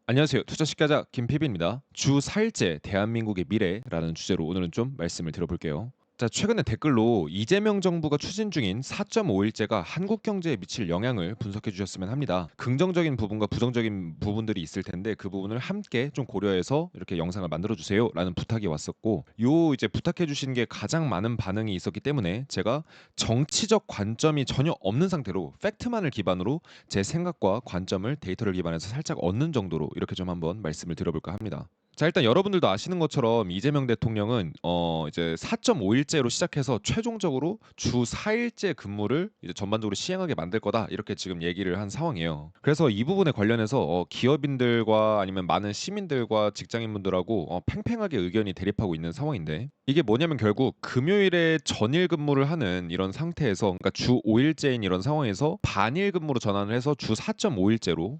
안녕하세요. 투자 식자자 김PB입니다. 주 4일째 대한민국의 미래라는 주제로 오늘은 좀 말씀을 드려볼게요. 자, 최근에 댓글로 이재명 정부가 추진 중인 4.5일제가 한국 경제에 미칠 영향을 분석해 주셨으면 합니다. 긍정적인 부분과 부정적인 부분들이 있을 텐데 그 부분을 함께 좀 고려해서 이렇게 영상을 만들어 주세요라는 부탁이 왔었고, 요 이제 부탁해 주신 게 가장 많은 반응이 있었기 때문에 제가 정치적 관점이 전혀 없는 상태로 팩트만을 기반으로 제 생각과 관점을 데이터를 기반해서 살짝 얻는 정도로 이렇게 좀 한번 말씀을 드려볼까 합니다. 자, 일단 여러분들도 아시는 것처럼 이재명 대통령은 이제 4.5일제로 시작해서 최종적으로 주 4일제 근무를 이제 전반적으로 시행하게 만들 거다 이렇게 지금 얘기를 한 상황이에요. 그래서 이 부분에 관련해서 기업인들과 아니면 많은 시민들과 직장인분들하고 팽팽하게 의견이 대립하고 있는 상황인데, 이게 뭐냐면 결국 금요일에 전일 근무를 하는 이런 상태에서, 그러니까 주 5일제인 이런 상황에서 반일 근무로 전환을 해서 주 4.5일제로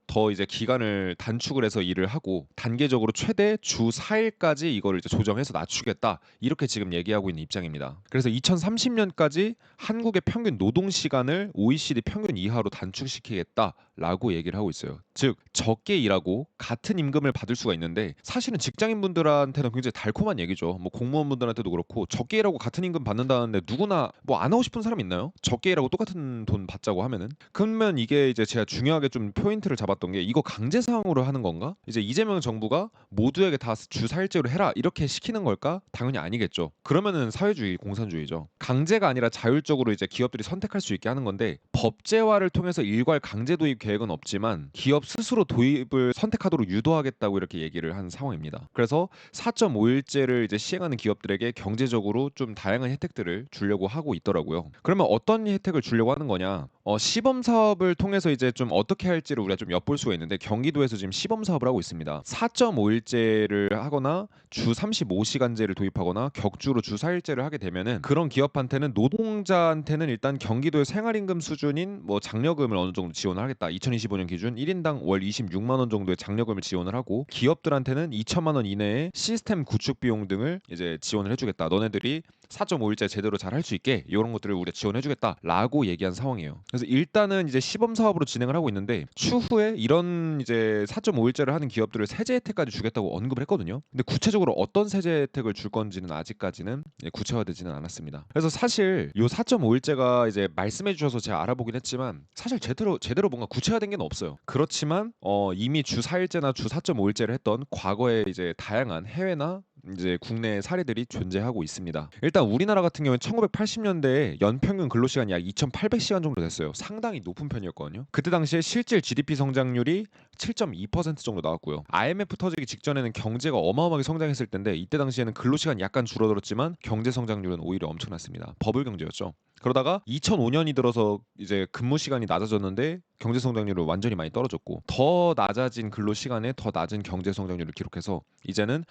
더 이제 기간을 단축을 해서 일을 하고 단계적으로 최대 주 4일까지 이거를 이제 조정해서 낮추겠다 이렇게 지금 얘기하고 있는 입장입니다. 그래서 2030년까지 한국의 평균 노동 시간을 OECD 평균 이하로 단축시키겠다라고 얘기를 하고 있어요. 즉 적게 일하고 같은 임금을 받을 수가 있는데, 사실은 직장인분들한테는 굉장히 달콤한 얘기죠. 뭐 공무원분들한테도 그렇고 적게 일하고 같은 임금 받는다는데 누구나 뭐 안 하고 싶은 사람 있나요? 적게 일하고 똑같은 돈 받자고 하면은. 그러면 이게 이제 제가 중요하게 좀 포인트를 잡았던 게, 이거 강제 사항으로 하는 건가? 이제 이재명 정부가 모두에게 다 주 4일제로 해라 이렇게 시키는 걸까? 당연히 아니겠죠. 그러면은 사회주의 공산주의죠. 강제가 아니라 자율적으로 이제 기업들이 선택할 수 있게 하는 건데, 법제화를 통해서 일괄 강제 도입 계획은 없지만 기업 스스로 도입을 선택하도록 유도하겠다고 이렇게 얘기를 한 상황입니다. 그래서 4.5일제를 이제 시행하는 기업들에게 경제적으로 좀 다양한 혜택들을 주려고 하고 있더라고요. 그러면 어떤 혜택을 주려고 하는 거냐? 시범 사업을 통해서 이제 좀 어떻게 할지를 우리가 좀 엿볼 수가 있는데, 경기도에서 지금 시범 사업을 하고 있습니다. 4.5일제를 하거나 주 35시간제를 도입하거나 격주로 주 4일제를 하게 되면은, 그런 기업한테는 노동자한테는 일단 경기도의 생활임금 수준인 뭐 장려금을 어느 정도 지원을 하겠다. 2025년 기준 1인당 월 26만 원 정도의 장려금을 지원을 하고, 기업들한테는 2천만 원 이내의 시스템 구축 비용 등을 이제 지원을 해주겠다. 너네들이 4.5일제 제대로 잘 할 수 있게 이런 것들을 우리가 지원해주겠다라고 얘기한 상황이에요. 그래서 일단은 이제 시범 사업으로 진행을 하고 있는데, 추후에 이런 이제 4.5일제를 하는 기업들을 세제 혜택까지 주겠다고 언급을 했거든요. 근데 구체적으로 어떤 세제 혜택을 줄 건지는 아직까지는 구체화되지는 않았습니다. 그래서 사실 요 4.5일제가 이제 말씀해 주셔서 제가 알아보긴 했지만, 사실 제대로 뭔가 구체화된 게 없어요. 그렇지만 이미 주 4일제나 주 4.5일제를 했던 과거에 이제 다양한 해외나 이제 국내 사례들이 존재하고 있습니다. 일단 우리나라 같은 경우는 1980년대에 연평균 근로시간이 약 2,800시간 정도 됐어요. 상당히 높은 편이었거든요. 그때 당시에 실질 GDP 성장률이 7.2% 정도 나왔고요. IMF 터지기 직전에는 경제가 어마어마하게 성장했을 텐데, 이때 당시에는 근로시간이 약간 줄어들었지만 경제 성장률은 오히려 엄청났습니다. 버블 경제였죠. 그러다가 2005년이 들어서 이제 근무 시간이 낮아졌는데 경제 성장률은 완전히 많이 떨어졌고, 더 낮아진 근로 시간에 더 낮은 경제 성장률을 기록해서 이제는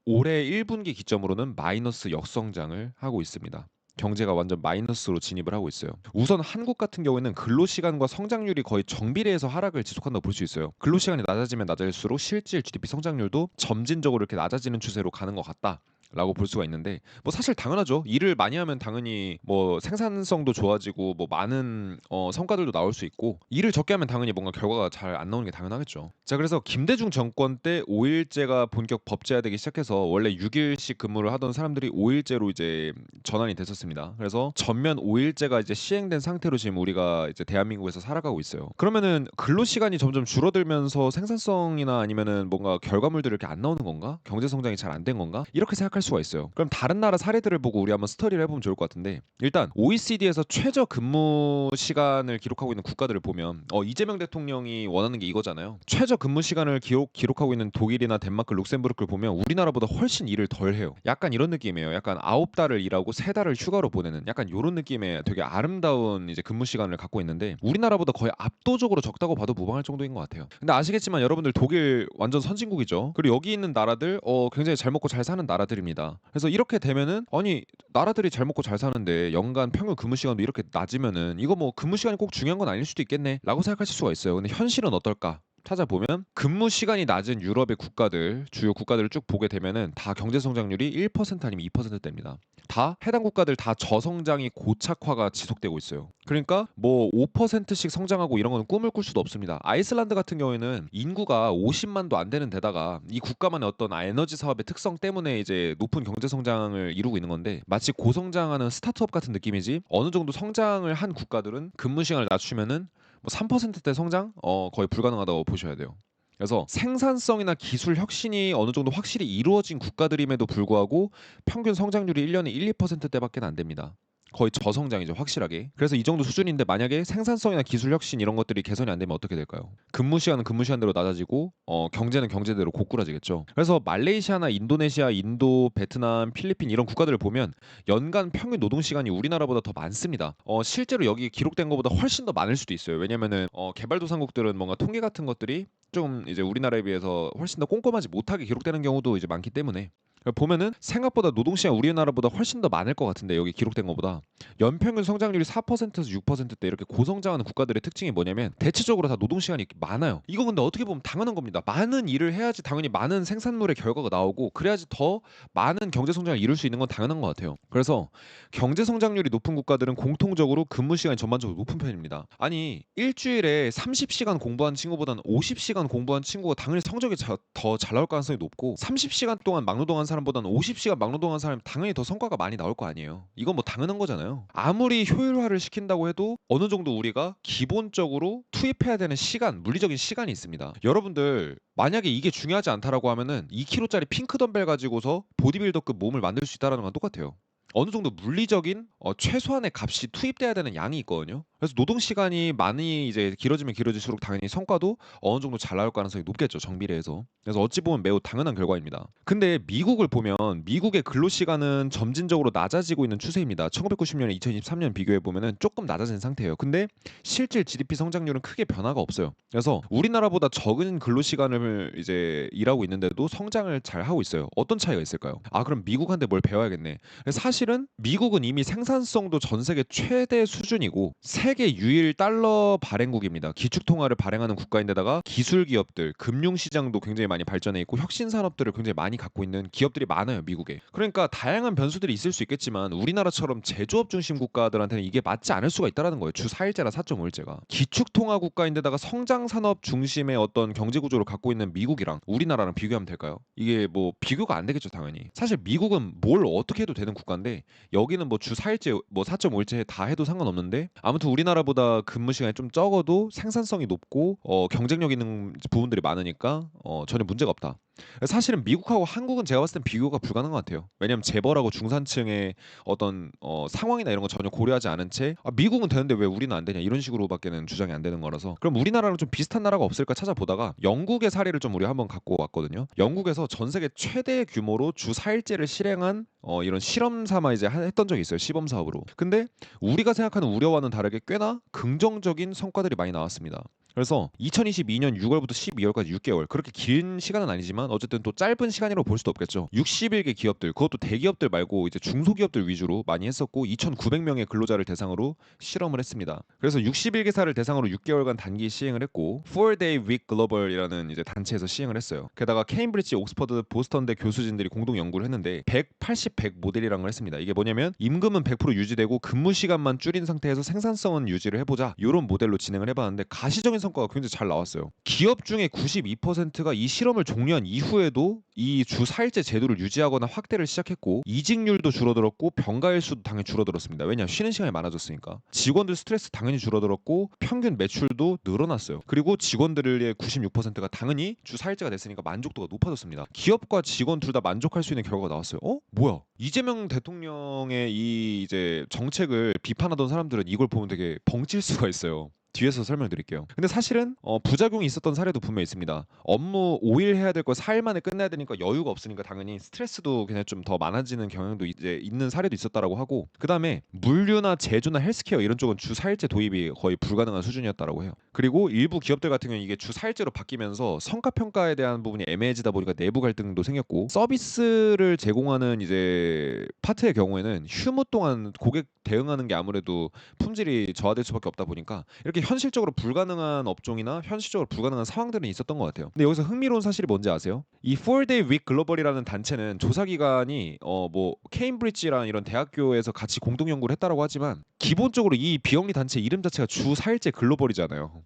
올해 1분기 기점으로는 마이너스 역성장을 하고 있습니다. 경제가 완전 마이너스로 진입을 하고 있어요. 우선 한국 같은 경우에는 근로시간과 성장률이 거의 정비례해서 하락을 지속한다고 볼 수 있어요. 근로시간이 낮아지면 낮아질수록 실질 GDP 성장률도 점진적으로 이렇게 낮아지는 추세로 가는 것 같다 라고 볼 수가 있는데, 뭐 사실 당연하죠. 일을 많이 하면 당연히 뭐 생산성도 좋아지고 뭐 많은 성과들도 나올 수 있고, 일을 적게 하면 당연히 뭔가 결과가 잘 안 나오는 게 당연하겠죠. 자, 그래서 김대중 정권 때 5일제가 본격 법제화되기 시작해서 원래 6일씩 근무를 하던 사람들이 5일제로 이제 전환이 됐었습니다. 그래서 전면 5일제가 이제 시행된 상태로 지금 우리가 이제 대한민국에서 살아가고 있어요. 그러면은 근로 시간이 점점 줄어들면서 생산성이나 아니면은 뭔가 결과물들이 이렇게 안 나오는 건가? 경제 성장이 잘 안 된 건가? 이렇게 생각할 수가 있어요. 그럼 다른 나라 사례들을 보고 우리 한번 스터디를 해보면 좋을 것 같은데, 일단 OECD에서 최저 근무 시간을 기록하고 있는 국가들을 보면 이재명 대통령이 원하는 게 이거잖아요. 최저 근무 시간을 기록하고 있는 독일이나 덴마크, 룩셈부르크를 보면 우리나라보다 훨씬 일을 덜 해요. 약간 이런 느낌이에요. 약간 9달을 일하고 3달을 휴가로 보내는 약간 이런 느낌의 되게 아름다운 이제 근무 시간을 갖고 있는데, 우리나라보다 거의 압도적으로 적다고 봐도 무방할 정도인 것 같아요. 근데 아시겠지만 여러분들, 독일 완전 선진국이죠. 그리고 여기 있는 나라들 굉장히 잘 먹고 잘 사는 나라들입니다. 그래서 이렇게 되면은, 아니 나라들이 잘 먹고 잘 사는데 연간 평균 근무 시간도 이렇게 낮으면은 이거 뭐 근무 시간이 꼭 중요한 건 아닐 수도 있겠네 라고 생각하실 수가 있어요. 근데 현실은 어떨까? 찾아보면 근무 시간이 낮은 유럽의 국가들, 주요 국가들을 쭉 보게 되면은 다 경제 성장률이 1% 아니면 2%대입니다. 다 해당 국가들 다 저성장이 고착화가 지속되고 있어요. 그러니까 뭐 5%씩 성장하고 이런 거는 꿈을 꿀 수도 없습니다. 아이슬란드 같은 경우에는 인구가 50만도 안 되는 데다가 이 국가만의 어떤 에너지 사업의 특성 때문에 이제 높은 경제 성장을 이루고 있는 건데, 마치 고성장하는 스타트업 같은 느낌이지, 어느 정도 성장을 한 국가들은 근무 시간을 낮추면은 뭐 3%대 성장 거의 불가능하다고 보셔야 돼요. 그래서 생산성이나 기술 혁신이 어느 정도 확실히 이루어진 국가들임에도 불구하고 평균 성장률이 1년에 1, 2%대밖에 안 됩니다. 거의 저성장이죠, 확실하게. 그래서 이 정도 수준인데 만약에 생산성이나 기술 혁신 이런 것들이 개선이 안 되면 어떻게 될까요? 근무 시간은 근무 시간대로 낮아지고 경제는 경제대로 고꾸라지겠죠. 그래서 말레이시아나 인도네시아, 인도, 베트남, 필리핀 이런 국가들을 보면 연간 평균 노동 시간이 우리나라보다 더 많습니다. 실제로 여기 기록된 것보다 훨씬 더 많을 수도 있어요. 왜냐면은 개발도상국들은 뭔가 통계 같은 것들이 좀 이제 우리나라에 비해서 훨씬 더 꼼꼼하지 못하게 기록되는 경우도 이제 많기 때문에 보면은 생각보다 노동시간 우리나라보다 훨씬 더 많을 것 같은데, 여기 기록된 것보다 연평균 성장률이 4%에서 6%대 이렇게 고성장하는 국가들의 특징이 뭐냐면 대체적으로 다 노동시간이 많아요. 이거 근데 어떻게 보면 당연한 겁니다. 많은 일을 해야지 당연히 많은 생산물의 결과가 나오고 그래야지 더 많은 경제 성장을 이룰 수 있는 건 당연한 것 같아요. 그래서 경제 성장률이 높은 국가들은 공통적으로 근무 시간이 전반적으로 높은 편입니다. 아니 일주일에 30시간 공부한 친구보다는 50시간 공부한 친구가 당연히 성적이 더 잘 나올 가능성이 높고, 30시간 동안 막노동한 사람보다는 50시간 막노동한 사람이 당연히 더 성과가 많이 나올 거 아니에요. 이건 뭐 당연한 거잖아요. 아무리 효율화를 시킨다고 해도 어느 정도 우리가 기본적으로 투입해야 되는 시간, 물리적인 시간이 있습니다. 여러분들 만약에 이게 중요하지 않다라고 하면은 2kg짜리 핑크 덤벨 가지고서 보디빌더급 몸을 만들 수 있다라는 건 똑같아요. 어느 정도 물리적인 최소한의 값이 투입돼야 되는 양이 있거든요. 그래서 노동 시간이 많이 이제 길어지면 길어질수록 당연히 성과도 어느 정도 잘 나올 가능성이 높겠죠, 정비례해서. 그래서 어찌 보면 매우 당연한 결과입니다. 근데 미국을 보면 미국의 근로 시간은 점진적으로 낮아지고 있는 추세입니다. 1990년에 2023년 비교해 보면은 조금 낮아진 상태예요. 근데 실질 GDP 성장률은 크게 변화가 없어요. 그래서 우리나라보다 적은 근로 시간을 이제 일하고 있는데도 성장을 잘 하고 있어요. 어떤 차이가 있을까요? 아, 그럼 미국한테 뭘 배워야겠네. 사실은 미국은 이미 생산성도 전 세계 최대 수준이고 세계 유일 달러 발행국입니다. 기축통화를 발행하는 국가인데다가 기술 기업들, 금융 시장도 굉장히 많이 발전해 있고 혁신 산업들을 굉장히 많이 갖고 있는 기업들이 많아요, 미국에. 그러니까 다양한 변수들이 있을 수 있겠지만 우리나라처럼 제조업 중심 국가들한테는 이게 맞지 않을 수가 있다라는 거예요. 주 4일제나 4.5일제가. 기축통화 국가인데다가 성장 산업 중심의 어떤 경제 구조를 갖고 있는 미국이랑 우리나라랑 비교하면 될까요? 이게 뭐 비교가 안 되겠죠, 당연히. 사실 미국은 뭘 어떻게 해도 되는 국가인데 여기는 뭐 주 4일제 뭐 4.5일제 다 해도 상관없는데, 아무튼 우리나라보다 근무 시간이 좀 적어도 생산성이 높고 경쟁력 있는 부분들이 많으니까 전혀 문제가 없다. 사실은 미국하고 한국은 제가 봤을 땐 비교가 불가능한 것 같아요. 왜냐면 재벌하고 중산층의 어떤 상황이나 이런 거 전혀 고려하지 않은 채 미국은 되는데 왜 우리는 안 되냐 이런 식으로밖에는 주장이 안 되는 거라서, 그럼 우리나라랑 좀 비슷한 나라가 없을까 찾아보다가 영국의 사례를 좀 우리가 한번 갖고 왔거든요. 영국에서 전 세계 최대 규모로 주 4일제를 실행한 이런 실험 삼아 이제 했던 적이 있어요. 시범 사업으로. 근데 우리가 생각하는 우려와는 다르게 꽤나 긍정적인 성과들이 많이 나왔습니다. 그래서 2022년 6월부터 12월까지 6개월, 그렇게 긴 시간은 아니지만 어쨌든 또 짧은 시간이라고 볼 수도 없겠죠. 61개 기업들, 그것도 대기업들 말고 이제 중소기업들 위주로 많이 했었고 2,900명의 근로자를 대상으로 실험을 했습니다. 그래서 61개사를 대상으로 6개월간 단기 시행을 했고 4-Day Week Global이라는 이제 단체에서 시행을 했어요. 게다가 케임브리지, 옥스퍼드, 보스턴대 교수진들이 공동 연구를 했는데 180, 100 모델이라는 걸 했습니다. 이게 뭐냐면 임금은 100% 유지되고 근무 시간만 줄인 상태에서 생산성은 유지를 해보자, 이런 모델로 진행을 해봤는데 가시적인 성과가 굉장히 잘 나왔어요. 기업 중에 92%가 이 실험을 종료한 이후에도 이 주 4일제 제도를 유지하거나 확대를 시작했고 이직률도 줄어들었고 병가일 수도 당연히 줄어들었습니다. 왜냐, 쉬는 시간이 많아졌으니까. 직원들 스트레스 당연히 줄어들었고 평균 매출도 늘어났어요. 그리고 직원들의 96%가 당연히 주 4일제가 됐으니까 만족도가 높아졌습니다. 기업과 직원 둘 다 만족할 수 있는 결과가 나왔어요. 뭐야? 이재명 대통령의 이 이제 정책을 비판하던 사람들은 이걸 보면 되게 벙칠 수가 있어요. 뒤에서 설명드릴게요. 근데 사실은 부작용이 있었던 사례도 분명히 있습니다. 업무 5일 해야 될 거 4일 만에 끝내야 되니까 여유가 없으니까 당연히 스트레스도 그냥 좀 더 많아지는 경향도 이제 있는 사례도 있었다라고 하고, 그다음에 물류나 제조나 헬스케어 이런 쪽은 주 4일제 도입이 거의 불가능한 수준이었다라고 해요. 그리고 일부 기업들 같은 경우는 이게 주 4일제로 바뀌면서 성과 평가에 대한 부분이 애매해지다 보니까 내부 갈등도 생겼고, 서비스를 제공하는 이제 파트의 경우에는 휴무 동안 고객 대응하는 게 아무래도 품질이 저하될 수밖에 없다 보니까 이렇게 현실적으로 불가능한 업종이나 현실적으로 불가능한 상황들은 있었던 것 같아요. 근데 여기서 흥미로운 사실이 뭔지 아세요? 이 4-Day Week 글로벌이라는 단체는 조사 기관이 뭐 케임브리지라는 이런 대학교에서 같이 공동 연구를 했다라고 하지만 기본적으로 이 비영리 단체 이름 자체가 주 4일제 글로벌이잖아요.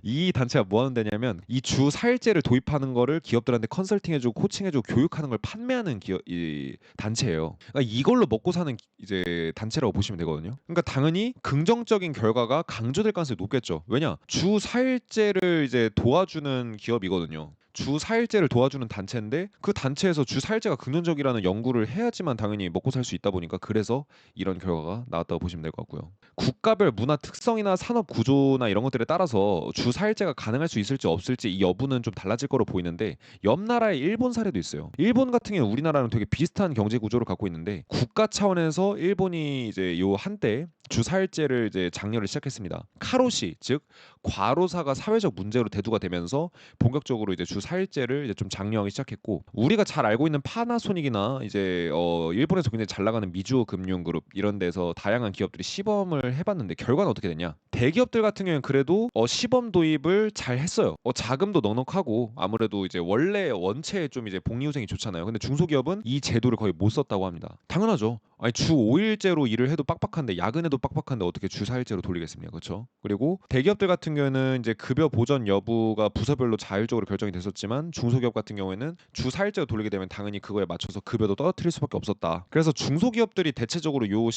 이 단체가 뭐 하는 데냐면 이 주 4일제를 도입하는 거를 기업들한테 컨설팅해주고 코칭해주고 교육하는 걸 판매하는 이 단체예요. 그러니까 이걸로 먹고 사는 이제 단체라고 보시면 되거든요. 그러니까 당연히 긍정적인 결과가 강조될 가능성이 높겠죠. 왜냐? 주 4일제를 이제 도와주는 기업이거든요. 주 4일제를 도와주는 단체인데 그 단체에서 주 4일제가 긍정적이라는 연구를 해야지만 당연히 먹고 살 수 있다 보니까 그래서 이런 결과가 나왔다고 보시면 될 것 같고요. 국가별 문화 특성이나 산업 구조나 이런 것들에 따라서 주 4일제가 가능할 수 있을지 없을지 이 여부는 좀 달라질 거로 보이는데 옆 나라의 일본 사례도 있어요. 일본 같은 경우는 우리나라랑 되게 비슷한 경제 구조를 갖고 있는데 국가 차원에서 일본이 이제 요 한때 주 4일제를 이제 장려를 시작했습니다. 카로시 즉 과로사가 사회적 문제로 대두가 되면서 본격적으로 이제 주 4일제를 이제 좀 장려하기 시작했고 우리가 잘 알고 있는 파나소닉이나 이제 일본에서 굉장히 잘 나가는 미주호 금융그룹 이런 데서 다양한 기업들이 시범을 해봤는데 결과는 어떻게 됐냐? 대기업들 같은 경우는 그래도 시범 도입을 잘 했어요. 자금도 넉넉하고 아무래도 이제 원래 원체에 좀 이제 복리후생이 좋잖아요. 근데 중소기업은 이 제도를 거의 못 썼다고 합니다. 당연하죠. 아니 주 5일제로 일을 해도 빡빡한데 야근해도 빡빡한데 어떻게 주 4일제로 돌리겠습니까? 그렇죠? 그리고 대기업들 같은 경우에는 이제 급여 보전 여부가 부서별로 자율적으로 결정이 됐었지만 중소기업 같은 경우에는 주 4일제로 돌리게 되면 당연히 그거에 맞춰서 급여도 떨어뜨릴 수밖에 없었다. 그래서 중소기업들이 대체적으로 요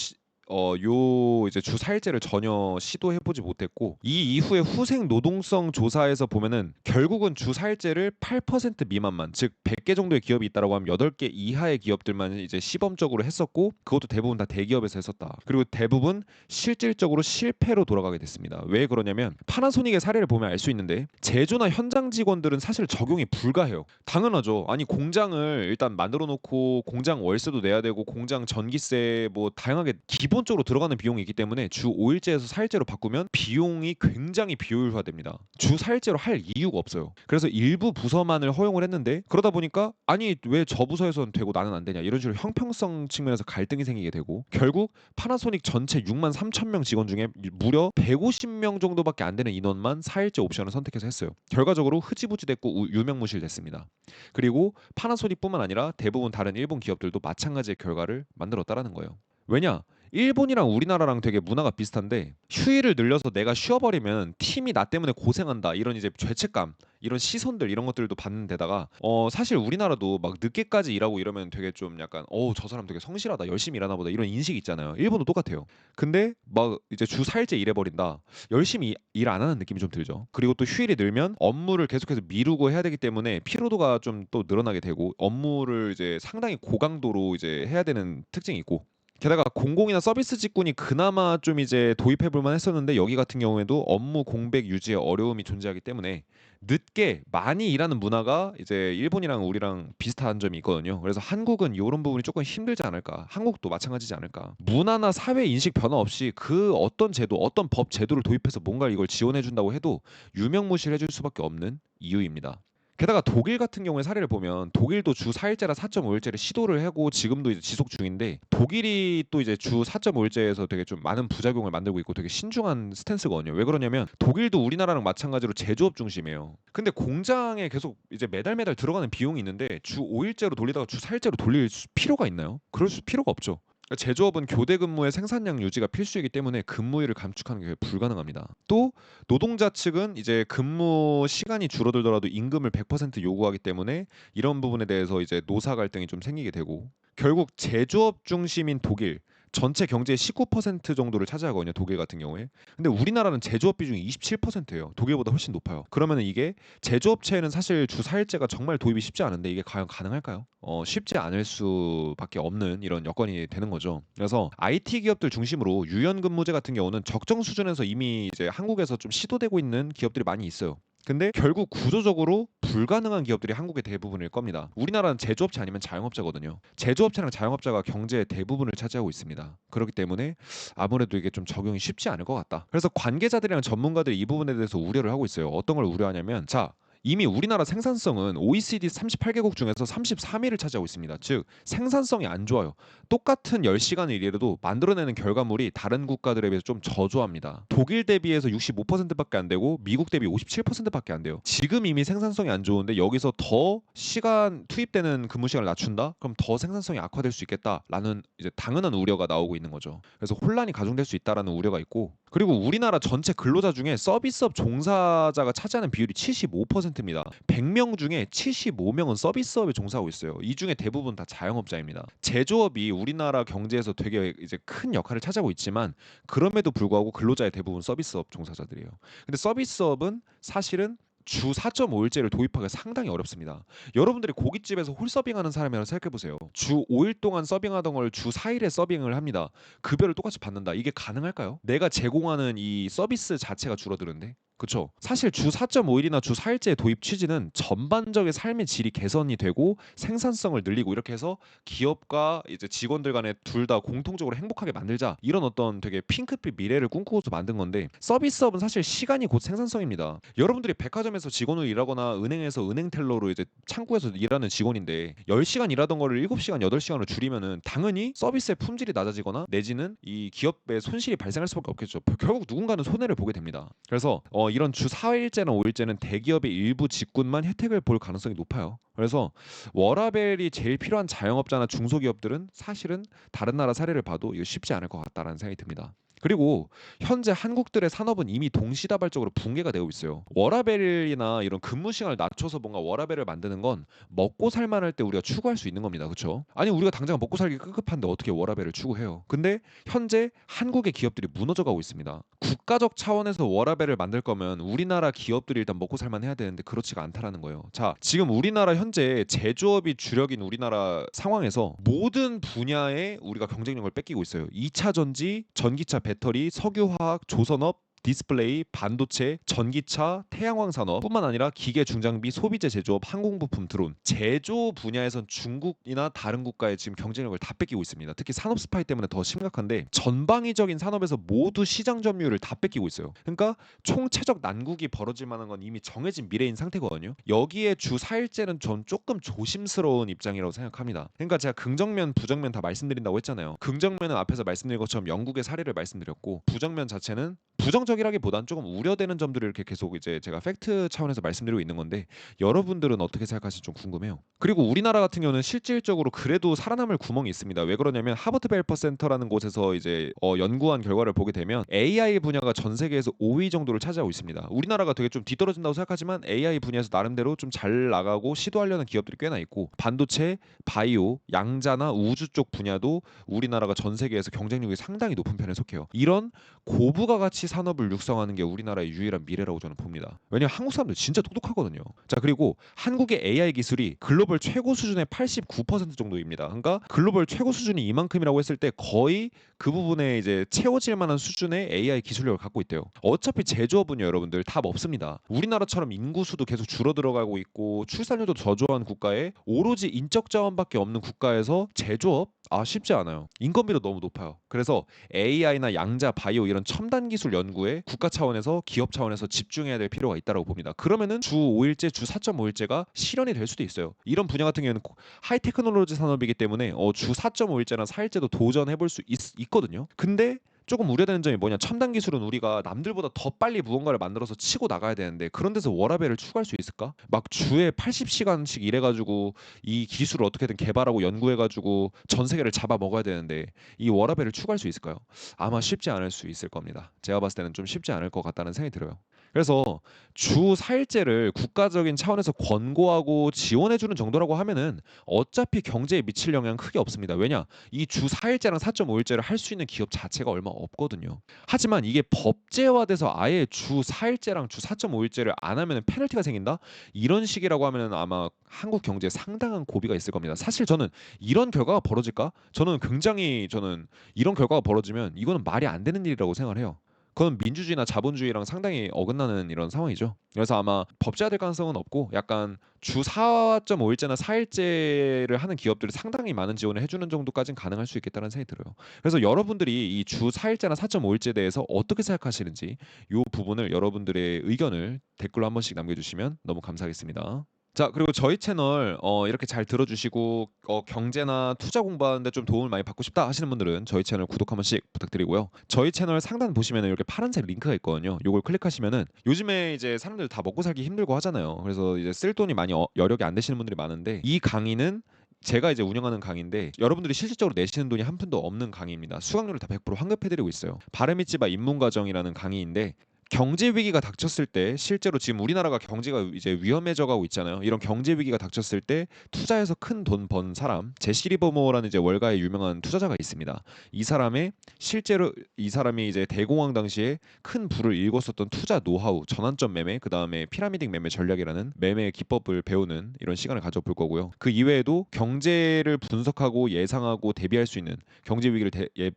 이제 주 4일제를 전혀 시도해보지 못했고 이 이후에 후생 노동성 조사에서 보면은 결국은 주 4일제를 8% 미만만 즉 100개 정도의 기업이 있다라고 하면 8개 이하의 기업들만 이제 시범적으로 했었고 그것도 대부분 다 대기업에서 했었다. 그리고 대부분 실질적으로 실패로 돌아가게 됐습니다. 왜 그러냐면 파나소닉의 사례를 보면 알 수 있는데 제조나 현장 직원들은 사실 적용이 불가해요. 당연하죠. 아니 공장을 일단 만들어 놓고 공장 월세도 내야 되고 공장 전기세 뭐 다양하게 기본적으로 들어가는 비용이 있기 때문에 주 5일제에서 4일제로 바꾸면 비용이 굉장히 비효율화됩니다. 주 4일제로 할 이유가 없어요. 그래서 일부 부서만을 허용을 했는데 그러다 보니까 아니 왜 저 부서에서는 되고 나는 안 되냐 이런 식으로 형평성 측면에서 갈등이 생기게 되고 결국 파나소닉 전체 6만 3천 명 직원 중에 무려 150명 정도밖에 안 되는 인원만 4일제 옵션을 선택해서 했어요. 결과적으로 흐지부지 됐고 유명무실 됐습니다. 그리고 파나소닉뿐만 아니라 대부분 다른 일본 기업들도 마찬가지의 결과를 만들었다라는 거예요. 왜냐? 일본이랑 우리나라랑 되게 문화가 비슷한데 휴일을 늘려서 내가 쉬어버리면 팀이 나 때문에 고생한다 이런 이제 죄책감 이런 시선들 이런 것들도 받는 데다가 사실 우리나라도 막 늦게까지 일하고 이러면 되게 좀 약간 저 사람 되게 성실하다 열심히 일하나 보다 이런 인식이 있잖아요. 일본도 똑같아요. 근데 막 이제 주 4일째 일해버린다 열심히 일 안 하는 느낌이 좀 들죠. 그리고 또 휴일이 늘면 업무를 계속해서 미루고 해야 되기 때문에 피로도가 좀 또 늘어나게 되고 업무를 이제 상당히 고강도로 이제 해야 되는 특징이 있고 게다가 공공이나 서비스 직군이 그나마 좀 이제 도입해볼만 했었는데 여기 같은 경우에도 업무 공백 유지에 어려움이 존재하기 때문에 늦게 많이 일하는 문화가 이제 일본이랑 우리랑 비슷한 점이 있거든요. 그래서 한국은 이런 부분이 조금 힘들지 않을까. 한국도 마찬가지지 않을까. 문화나 사회 인식 변화 없이 그 어떤 제도, 어떤 법 제도를 도입해서 뭔가 이걸 지원해준다고 해도 유명무실해질 수밖에 없는 이유입니다. 게다가 독일 같은 경우의 사례를 보면 독일도 주 4일제라 4.5일제를 시도를 하고 지금도 이제 지속 중인데 독일이 또 이제 주 4.5일제에서 되게 좀 많은 부작용을 만들고 있고 되게 신중한 스탠스거든요. 왜 그러냐면 독일도 우리나라랑 마찬가지로 제조업 중심이에요. 근데 공장에 계속 이제 매달 매달 들어가는 비용이 있는데 주 5일제로 돌리다가 주 4일제로 돌릴 필요가 있나요? 그럴 필요가 없죠. 제조업은 교대 근무의 생산량 유지가 필수이기 때문에 근무일을 감축하는 게 불가능합니다. 또 노동자 측은 이제 근무 시간이 줄어들더라도 임금을 100% 요구하기 때문에 이런 부분에 대해서 이제 노사 갈등이 좀 생기게 되고 결국 제조업 중심인 독일 전체 경제의 19% 정도를 차지하거든요. 독일 같은 경우에. 근데 우리나라는 제조업 비중이 27%예요. 독일보다 훨씬 높아요. 그러면 이게 제조업체에는 사실 주 4일제가 정말 도입이 쉽지 않은데 이게 과연 가능할까요? 쉽지 않을 수밖에 없는 이런 여건이 되는 거죠. 그래서 IT 기업들 중심으로 유연근무제 같은 경우는 적정 수준에서 이미 이제 한국에서 좀 시도되고 있는 기업들이 많이 있어요. 근데 결국 구조적으로 불가능한 기업들이 한국의 대부분일 겁니다. 우리나라는 제조업체 아니면 자영업자거든요. 제조업체랑 자영업자가 경제의 대부분을 차지하고 있습니다. 그렇기 때문에 아무래도 이게 좀 적용이 쉽지 않을 것 같다. 그래서 관계자들이랑 전문가들이 이 부분에 대해서 우려를 하고 있어요. 어떤 걸 우려하냐면 자 이미 우리나라 생산성은 OECD 38개국 중에서 33위를 차지하고 있습니다. 즉 생산성이 안 좋아요. 똑같은 10시간을 일해도 만들어내는 결과물이 다른 국가들에 비해서 좀 저조합니다. 독일 대비해서 65%밖에 안 되고 미국 대비 57%밖에 안 돼요. 지금 이미 생산성이 안 좋은데 여기서 더 시간 투입되는 근무 시간을 낮춘다? 그럼 더 생산성이 악화될 수 있겠다라는 이제 당연한 우려가 나오고 있는 거죠. 그래서 혼란이 가중될 수 있다라는 우려가 있고, 그리고 우리나라 전체 근로자 중에 서비스업 종사자가 차지하는 비율이 75%입니다. 100명 중에 75명은 서비스업에 종사하고 있어요. 이 중에 대부분 다 자영업자입니다. 제조업이 우리나라 경제에서 되게 이제 큰 역할을 차지하고 있지만 그럼에도 불구하고 근로자의 대부분 서비스업 종사자들이에요. 근데 서비스업은 사실은 주 4.5일제를 도입하기가 상당히 어렵습니다. 여러분들이 고깃집에서 홀서빙하는 사람이라고 생각해 보세요. 주 5일 동안 서빙하던 걸 주 4일에 서빙을 합니다. 급여를 똑같이 받는다. 이게 가능할까요? 내가 제공하는 이 서비스 자체가 줄어드는데. 그쵸? 사실 주 4.5일이나 주 4일제 도입 취지는 전반적인 삶의 질이 개선이 되고 생산성을 늘리고 이렇게 해서 기업과 이제 직원들 간에 둘 다 공통적으로 행복하게 만들자, 이런 어떤 되게 핑크빛 미래를 꿈꾸고서 만든 건데, 서비스업은 사실 시간이 곧 생산성입니다. 여러분들이 백화점에서 직원으로 일하거나 은행에서 은행텔러로 이제 창구에서 일하는 직원인데 10시간 일하던 거를 7시간, 8시간으로 줄이면은 당연히 서비스의 품질이 낮아지거나 내지는 이 기업의 손실이 발생할 수밖에 없겠죠. 결국 누군가는 손해를 보게 됩니다. 그래서 이런 주 4일제나 5일제는 대기업의 일부 직군만 혜택을 볼 가능성이 높아요. 그래서 워라밸이 제일 필요한 자영업자나 중소기업들은 사실은 다른 나라 사례를 봐도 이거 쉽지 않을 것 같다라는 생각이 듭니다. 그리고 현재 한국들의 산업은 이미 동시다발적으로 붕괴가 되고 있어요. 워라밸이나 이런 근무 시간을 낮춰서 뭔가 워라밸을 만드는 건 먹고 살만할 때 우리가 추구할 수 있는 겁니다. 그렇죠? 아니 우리가 당장 먹고 살기 급급한데 어떻게 워라밸을 추구해요? 근데 현재 한국의 기업들이 무너져 가고 있습니다. 국가적 차원에서 워라밸을 만들 거면 우리나라 기업들이 일단 먹고 살만 해야 되는데 그렇지가 않다라는 거예요. 자, 지금 우리나라 현재 제조업이 주력인 우리나라 상황에서 모든 분야에 우리가 경쟁력을 뺏기고 있어요. 2차 전지, 전기차, 배터리, 석유화학, 조선업, 디스플레이, 반도체, 전기차, 태양광 산업뿐만 아니라 기계 중장비, 소비재 제조업, 항공부품, 드론, 제조 분야에선 중국이나 다른 국가에 지금 경쟁력을 다 뺏기고 있습니다. 특히 산업 스파이 때문에 더 심각한데 전방위적인 산업에서 모두 시장 점유율을 다 뺏기고 있어요. 그러니까 총체적 난국이 벌어질 만한 건 이미 정해진 미래인 상태거든요. 여기에 주 4일제는 전 조금 조심스러운 입장이라고 생각합니다. 그러니까 제가 긍정면, 부정면 다 말씀드린다고 했잖아요. 긍정면은 앞에서 말씀드린 것처럼 영국의 사례를 말씀드렸고, 부정면 자체는 부정적이라기보단 조금 우려되는 점들을 이렇게 계속 이제 제가 팩트 차원에서 말씀드리고 있는 건데 여러분들은 어떻게 생각하실지 좀 궁금해요. 그리고 우리나라 같은 경우는 실질적으로 그래도 살아남을 구멍이 있습니다. 왜 그러냐면 하버드 벨퍼 센터라는 곳에서 이제 연구한 결과를 보게 되면 AI 분야가 전 세계에서 5위 정도를 차지하고 있습니다. 우리나라가 되게 좀 뒤떨어진다고 생각하지만 AI 분야에서 나름대로 좀 잘 나가고 시도하려는 기업들이 꽤나 있고, 반도체, 바이오, 양자나 우주 쪽 분야도 우리나라가 전 세계에서 경쟁력이 상당히 높은 편에 속해요. 이런 고부가 가치 산업을 육성하는 게 우리나라의 유일한 미래라고 저는 봅니다. 왜냐면 한국 사람들 진짜 똑똑하거든요. 자, 그리고 한국의 AI 기술이 글로벌 최고 수준의 89% 정도입니다. 그러니까 글로벌 최고 수준이 이만큼이라고 했을 때 거의 그 부분에 이제 채워질 만한 수준의 AI 기술력을 갖고 있대요. 어차피 제조업은요, 여러분들 답 없습니다. 우리나라처럼 인구 수도 계속 줄어들어가고 있고 출산율도 저조한 국가에 오로지 인적 자원밖에 없는 국가에서 제조업 쉽지 않아요. 인건비도 너무 높아요. 그래서 AI나 양자, 바이오 이런 첨단 기술 연구에 국가 차원에서 기업 차원에서 집중해야 될 필요가 있다고 봅니다. 그러면은 주 5일제, 주 4.5일제가 실현이 될 수도 있어요. 이런 분야 같은 경우에는 하이테크놀로지 산업이기 때문에 주 4.5일제나 4일제도 도전해 볼 수 있거든요. 근데 조금 우려되는 점이 뭐냐, 첨단 기술은 우리가 남들보다 더 빨리 무언가를 만들어서 치고 나가야 되는데 그런 데서 워라밸을 추구할 수 있을까? 막 주에 80시간씩 일해가지고 이 기술을 어떻게든 개발하고 연구해가지고 전 세계를 잡아먹어야 되는데 이 워라밸을 추구할 수 있을까요? 아마 쉽지 않을 수 있을 겁니다. 제가 봤을 때는 좀 쉽지 않을 것 같다는 생각이 들어요. 그래서 주 4일제를 국가적인 차원에서 권고하고 지원해주는 정도라고 하면은 어차피 경제에 미칠 영향은 크게 없습니다. 왜냐? 이 주 4일제랑 4.5일제를 할 수 있는 기업 자체가 얼마 없거든요. 하지만 이게 법제화돼서 아예 주 4일제랑 주 4.5일제를 안 하면 페널티가 생긴다? 이런 식이라고 하면은 아마 한국 경제에 상당한 고비가 있을 겁니다. 사실 저는 이런 결과가 벌어질까? 저는 이런 결과가 벌어지면 이거는 말이 안 되는 일이라고 생각을 해요. 그건 민주주의나 자본주의랑 상당히 어긋나는 이런 상황이죠. 그래서 아마 법제화될 가능성은 없고 약간 주 4.5일제나 4일제를 하는 기업들이 상당히 많은 지원을 해주는 정도까지는 가능할 수 있겠다는 생각이 들어요. 그래서 여러분들이 이 주 4일제나 4.5일제에 대해서 어떻게 생각하시는지 이 부분을 여러분들의 의견을 댓글로 한 번씩 남겨주시면 너무 감사하겠습니다. 자, 그리고 저희 채널 이렇게 잘 들어주시고 경제나 투자 공부하는데 좀 도움을 많이 받고 싶다 하시는 분들은 저희 채널 구독 한 번씩 부탁드리고요. 저희 채널 상단 보시면 이렇게 파란색 링크가 있거든요. 요걸 클릭하시면은 요즘에 이제 사람들 다 먹고 살기 힘들고 하잖아요. 그래서 이제 쓸 돈이 많이 여력이 안 되시는 분들이 많은데 이 강의는 제가 이제 운영하는 강의인데 여러분들이 실질적으로 내시는 돈이 한 푼도 없는 강의입니다. 수강료를 다 100% 환급해드리고 있어요. 바르미츠바 입문과정이라는 강의인데 경제 위기가 닥쳤을 때 실제로 지금 우리나라가 경제가 이제 위험해져 가고 있잖아요. 이런 경제 위기가 닥쳤을 때 투자해서 큰 돈 번 사람 제시 리버모어라는 이제 월가의 유명한 투자자가 있습니다. 이 사람의 실제로 이 사람이 이제 대공황 당시에 큰 부를 일궜었던 투자 노하우, 전환점 매매, 그다음에 피라미드 매매 전략이라는 매매 기법을 배우는 이런 시간을 가져볼 거고요. 그 이외에도 경제를 분석하고 예상하고 대비할 수 있는 경제 위기를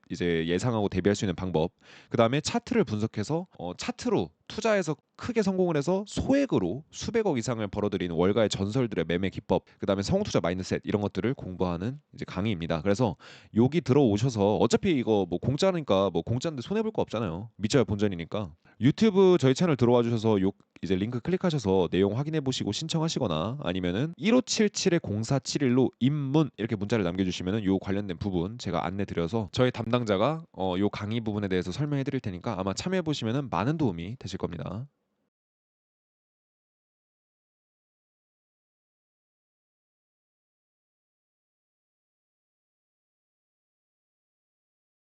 이제 예상하고 대비할 수 있는 방법, 그다음에 차트를 분석해서 차트로 투자해서 크게 성공을 해서 소액으로 수백억 이상을 벌어들이는 월가의 전설들의 매매 기법, 그다음에 성투자 마인드셋 이런 것들을 공부하는 이제 강의입니다. 그래서 여기 들어오셔서 어차피 이거 뭐 공짜니까 뭐 공짜인데 손해 볼 거 없잖아요. 믿져야 본전이니까. 유튜브 저희 채널 들어와 주셔서 요 이제 링크 클릭하셔서 내용 확인해 보시고 신청하시거나 아니면은 1577-0471로 입문 이렇게 문자를 남겨주시면은 요 관련된 부분 제가 안내 드려서 저희 담당자가 요 강의 부분에 대해서 설명해 드릴 테니까 아마 참여해 보시면은 많은 도움이 되실 겁니다.